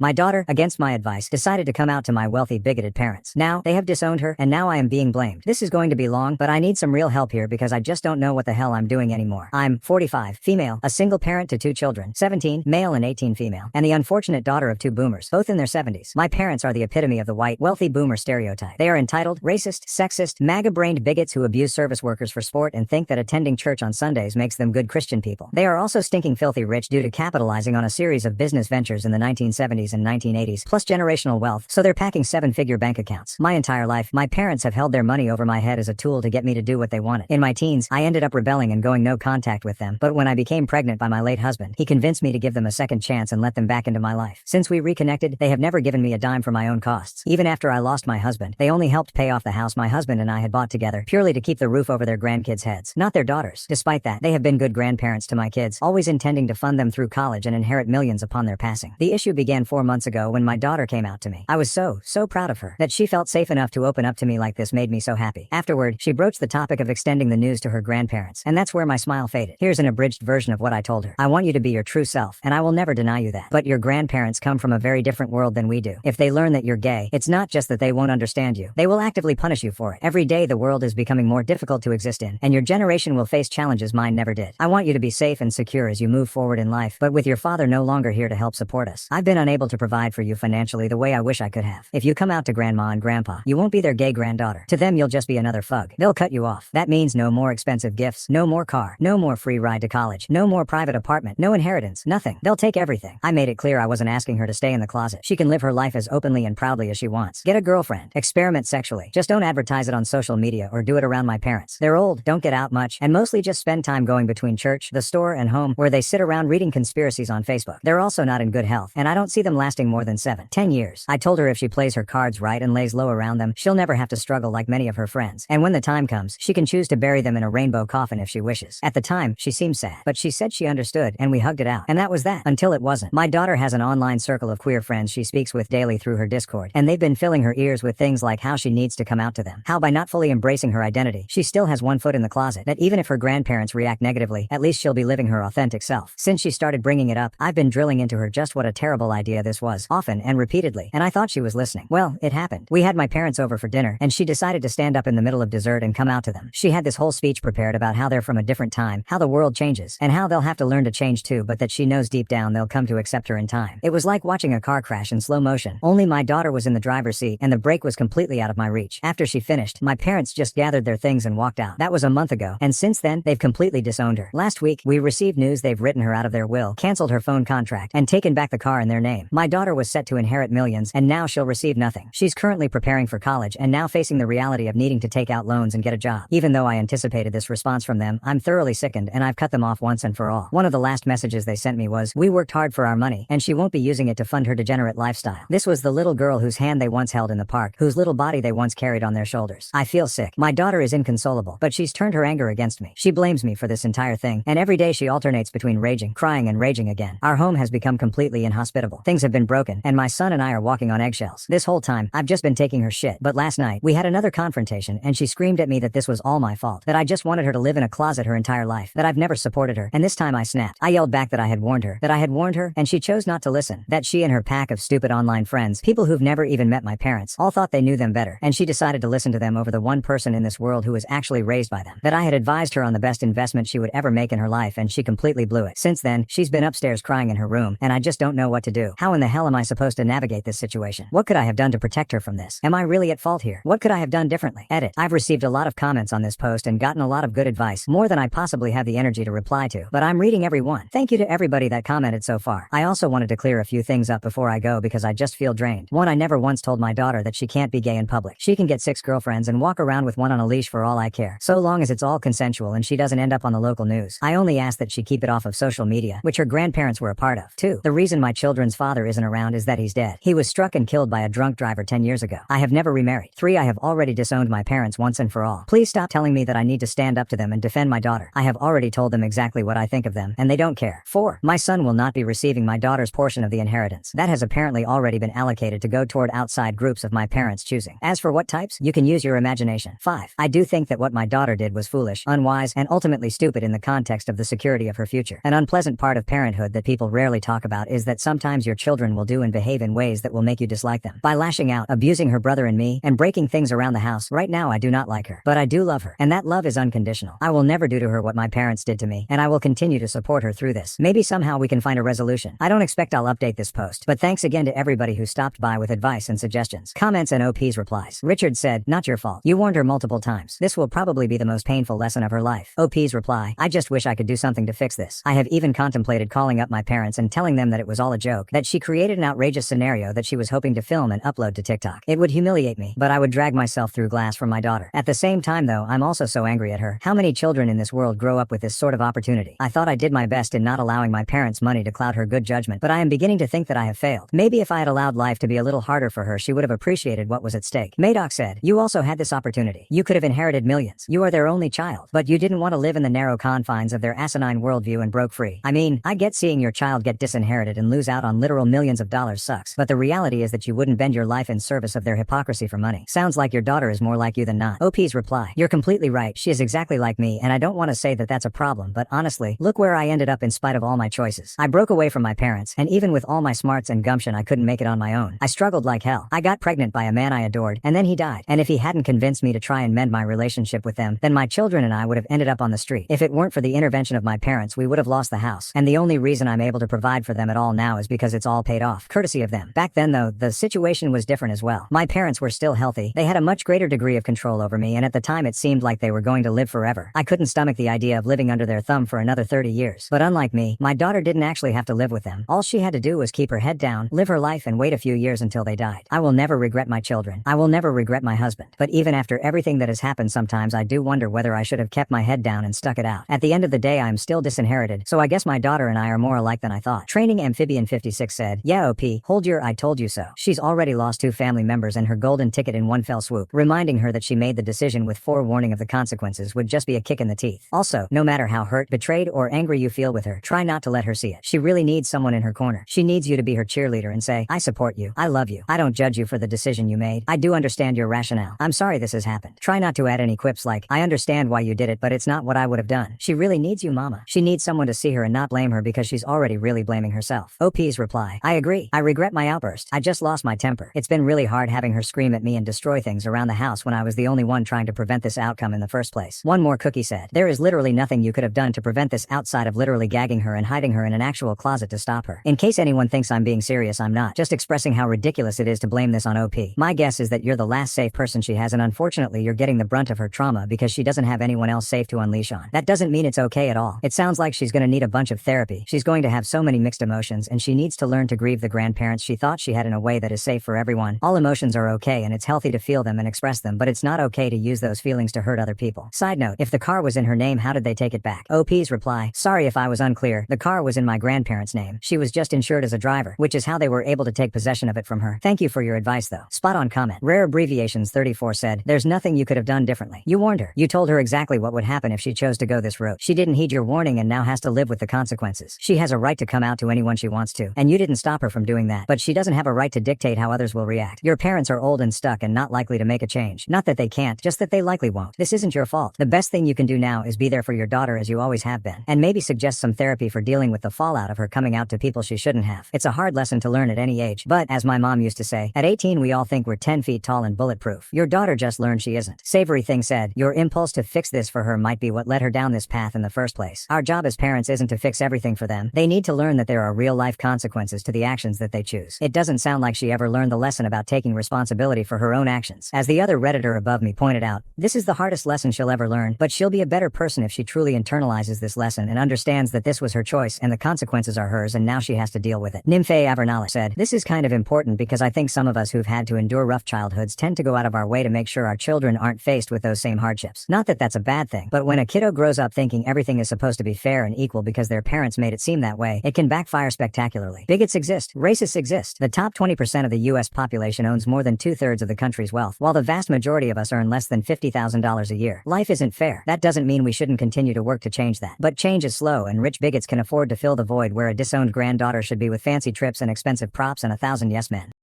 My daughter, against my advice, decided to come out to my wealthy, bigoted parents. Now, they have disowned her, and now I am being blamed. This is going to be long, but I need some real help here because I just don't know what the hell I'm doing anymore. I'm 45, female, a single parent to 2 children, 17, male and 18 female, and the unfortunate daughter of 2 boomers, both in their 70s. My parents are the epitome of the white, wealthy boomer stereotype. They are entitled, racist, sexist, MAGA-brained bigots who abuse service workers for sport and think that attending church on Sundays makes them good Christian people. They are also stinking filthy rich due to capitalizing on a series of business ventures in the 1970s and 1980s, plus generational wealth, so they're packing 7-figure bank accounts. My entire life, my parents have held their money over my head as a tool to get me to do what they wanted. In my teens, I ended up rebelling and going no contact with them, but when I became pregnant by my late husband, he convinced me to give them a second chance and let them back into my life. Since we reconnected, they have never given me a dime for my own costs. Even after I lost my husband, they only helped pay off the house my husband and I had bought together, purely to keep the roof over their grandkids' heads, not their daughters. Despite that, they have been good grandparents to my kids, always intending to fund them through college and inherit millions upon their passing. The issue began 4 months ago when my daughter came out to me. I was so proud of her. That she felt safe enough to open up to me like this made me so happy. Afterward, she broached the topic of extending the news to her grandparents, and that's where my smile faded. Here's an abridged version of what I told her. I want you to be your true self, and I will never deny you that. But your grandparents come from a very different world than we do. If they learn that you're gay, it's not just that they won't understand you. They will actively punish you for it. Every day the world is becoming more difficult to exist in, and your generation will face challenges mine never did. I want you to be safe and secure as you move forward in life, but with your father no longer here to help support us, I've been unable to provide for you financially the way I wish I could have. If you come out to grandma and grandpa, you won't be their gay granddaughter. To them you'll just be another fug. They'll cut you off. That means no more expensive gifts, no more car, no more free ride to college, no more private apartment, no inheritance, nothing. They'll take everything. I made it clear I wasn't asking her to stay in the closet. She can live her life as openly and proudly as she wants. Get a girlfriend. Experiment sexually. Just don't advertise it on social media or do it around my parents. They're old, don't get out much, and mostly just spend time going between church, the store, and home, where they sit around reading conspiracies on Facebook. They're also not in good health, and I don't see them lasting more than 7-10 years. I told her if she plays her cards right and lays low around them, she'll never have to struggle like many of her friends. And when the time comes, she can choose to bury them in a rainbow coffin if she wishes. At the time, she seemed sad, but she said she understood, and we hugged it out. And that was that. Until it wasn't. My daughter has an online circle of queer friends she speaks with daily through her Discord, and they've been filling her ears with things like how she needs to come out to them, how by not fully embracing her identity, she still has one foot in the closet, that even if her grandparents react negatively, at least she'll be living her authentic self. Since she started bringing it up, I've been drilling into her just what a terrible idea this was, often and repeatedly, and I thought she was listening. Well, it happened. We had my parents over for dinner, and she decided to stand up in the middle of dessert and come out to them. She had this whole speech prepared about how they're from a different time, how the world changes, and how they'll have to learn to change too, but that she knows deep down they'll come to accept her in time. It was like watching a car crash in slow motion, only my daughter was in the driver's seat and the brake was completely out of my reach. After she finished, my parents just gathered their things and walked out. That was a month ago, and since then, they've completely disowned her. Last week, we received news they've written her out of their will, canceled her phone contract, and taken back the car in their name. My daughter was set to inherit millions, and now she'll receive nothing. She's currently preparing for college and now facing the reality of needing to take out loans and get a job. Even though I anticipated this response from them, I'm thoroughly sickened and I've cut them off once and for all. One of the last messages they sent me was, "We worked hard for our money, and she won't be using it to fund her degenerate lifestyle." This was the little girl whose hand they once held in the park, whose little body they once carried on their shoulders. I feel sick. My daughter is inconsolable, but she's turned her anger against me. She blames me for this entire thing, and every day she alternates between raging, crying, and raging again. Our home has become completely inhospitable. Things have been broken, and my son and I are walking on eggshells. This whole time, I've just been taking her shit, but last night, we had another confrontation, and she screamed at me that this was all my fault, that I just wanted her to live in a closet her entire life, that I've never supported her, and this time I snapped. I yelled back that I had warned her, and she chose not to listen, that she and her pack of stupid online friends, people who've never even met my parents, all thought they knew them better, and she decided to listen to them over the one person in this world who was actually raised by them, that I had advised her on the best investment she would ever make in her life, and she completely blew it. Since then, she's been upstairs crying in her room, and I just don't know what to do. How in the hell am I supposed to navigate this situation? What could I have done to protect her from this? Am I really at fault here? What could I have done differently? Edit. I've received a lot of comments on this post and gotten a lot of good advice, more than I possibly have the energy to reply to, but I'm reading every one. Thank you to everybody that commented so far. I also wanted to clear a few things up before I go because I just feel drained. One, I never once told my daughter that she can't be gay in public. She can get 6 girlfriends and walk around with one on a leash for all I care, so long as it's all consensual and she doesn't end up on the local news. I only ask that she keep it off of social media, which her grandparents were a part of. 2, the reason my children's father isn't around is that he's dead. He was struck and killed by a drunk driver 10 years ago. I have never remarried. 3, I have already disowned my parents once and for all. Please stop telling me that I need to stand up to them and defend my daughter. I have already told them exactly what I think of them, and they don't care. 4, my son will not be receiving my daughter's portion of the inheritance. That has apparently already been allocated to go toward outside groups of my parents' choosing. As for what types, you can use your imagination. 5, I do think that what my daughter did was foolish, unwise, and ultimately stupid in the context of the security of her future. An unpleasant part of parenthood that people rarely talk about is that sometimes your children children will do and behave in ways that will make you dislike them. By lashing out, abusing her brother and me, and breaking things around the house, right now I do not like her. But I do love her, and that love is unconditional. I will never do to her what my parents did to me, and I will continue to support her through this. Maybe somehow we can find a resolution. I don't expect I'll update this post, but thanks again to everybody who stopped by with advice and suggestions, comments, and OP's replies. Richard said, not your fault. You warned her multiple times. This will probably be the most painful lesson of her life. OP's reply, I just wish I could do something to fix this. I have even contemplated calling up my parents and telling them that it was all a joke, that she created an outrageous scenario that she was hoping to film and upload to TikTok. It would humiliate me, but I would drag myself through glass for my daughter. At the same time though, I'm also so angry at her. How many children in this world grow up with this sort of opportunity? I thought I did my best in not allowing my parents' money to cloud her good judgment, but I am beginning to think that I have failed. Maybe if I had allowed life to be a little harder for her, she would have appreciated what was at stake. Madoc said, you also had this opportunity. You could have inherited millions. You are their only child, but you didn't want to live in the narrow confines of their asinine worldview and broke free. I mean, I get seeing your child get disinherited and lose out on literal millions of dollars sucks, but the reality is that you wouldn't bend your life in service of their hypocrisy for money. Sounds like your daughter is more like you than not. OP's reply, you're completely right. She is exactly like me, and I don't want to say that that's a problem, but honestly, look where I ended up in spite of all my choices. I broke away from my parents, and even with all my smarts and gumption, I couldn't make it on my own. I struggled like hell. I got pregnant by a man I adored, and then he died. And if he hadn't convinced me to try and mend my relationship with them, then my children and I would have ended up on the street. If it weren't for the intervention of my parents, we would have lost the house. And the only reason I'm able to provide for them at all now is because it's all paid off, courtesy of them. Back then though, the situation was different as well. My parents were still healthy. They had a much greater degree of control over me, and at the time it seemed like they were going to live forever. I couldn't stomach the idea of living under their thumb for another 30 years. But unlike me, my daughter didn't actually have to live with them. All she had to do was keep her head down, live her life, and wait a few years until they died. I will never regret my children. I will never regret my husband. But even after everything that has happened, sometimes I do wonder whether I should have kept my head down and stuck it out. At the end of the day, I am still disinherited, so I guess my daughter and I are more alike than I thought. Training Amphibian 56 said, yeah OP, hold your I told you so. She's already lost 2 family members and her golden ticket in one fell swoop. Reminding her that she made the decision with forewarning of the consequences would just be a kick in the teeth. Also, no matter how hurt, betrayed, or angry you feel with her, try not to let her see it. She really needs someone in her corner. She needs you to be her cheerleader and say, I support you. I love you. I don't judge you for the decision you made. I do understand your rationale. I'm sorry this has happened. Try not to add any quips like, I understand why you did it, but it's not what I would have done. She really needs you, mama. She needs someone to see her and not blame her because she's already really blaming herself. OP's reply, I agree. I regret my outburst. I just lost my temper. It's been really hard having her scream at me and destroy things around the house when I was the only one trying to prevent this outcome in the first place. One more cookie said, there is literally nothing you could have done to prevent this outside of literally gagging her and hiding her in an actual closet to stop her. In case anyone thinks I'm being serious, I'm not. Just expressing how ridiculous it is to blame this on OP. My guess is that you're the last safe person she has, and unfortunately you're getting the brunt of her trauma because she doesn't have anyone else safe to unleash on. That doesn't mean it's okay at all. It sounds like she's gonna need a bunch of therapy. She's going to have so many mixed emotions, and she needs to learn to grieve the grandparents she thought she had in a way that is safe for everyone. All emotions are okay, and it's healthy to feel them and express them, but it's not okay to use those feelings to hurt other people. Side note, if the car was in her name, how did they take it back? OP's reply, sorry if I was unclear. The car was in my grandparents' name. She was just insured as a driver, which is how they were able to take possession of it from her. Thank you for your advice though. Spot on comment. Rare Abbreviations 34 said, there's nothing you could have done differently. You warned her. You told her exactly what would happen if she chose to go this route. She didn't heed your warning and now has to live with the consequences. She has a right to come out to anyone she wants to, and you didn't stop her from doing that, but she doesn't have a right to dictate how others will react. Your parents are old and stuck and not likely to make a change. Not that they can't, just that they likely won't. This isn't your fault. The best thing you can do now is be there for your daughter as you always have been, and maybe suggest some therapy for dealing with the fallout of her coming out to people she shouldn't have. It's a hard lesson to learn at any age, but as my mom used to say, at 18 we all think we're 10 feet tall and bulletproof. Your daughter just learned she isn't. Savory Thing said, your impulse to fix this for her might be what led her down this path in the first place. Our job as parents isn't to fix everything for them. They need to learn that there are real life consequences to the actions that they choose. It doesn't sound like she ever learned the lesson about taking responsibility for her own actions. As the other Redditor above me pointed out, this is the hardest lesson she'll ever learn, but she'll be a better person if she truly internalizes this lesson and understands that this was her choice and the consequences are hers and now she has to deal with it. Nymphe Avernale said, this is kind of important because I think some of us who've had to endure rough childhoods tend to go out of our way to make sure our children aren't faced with those same hardships. Not that that's a bad thing, but when a kiddo grows up thinking everything is supposed to be fair and equal because their parents made it seem that way, it can backfire spectacularly. Bigots exist. Racists exist. The top 20% of the U.S. population owns more than 2/3 of the country's wealth, while the vast majority of us earn less than $50,000 a year. Life isn't fair. That doesn't mean we shouldn't continue to work to change that. But change is slow, and rich bigots can afford to fill the void where a disowned granddaughter should be with fancy trips and expensive props and 1,000 yes men.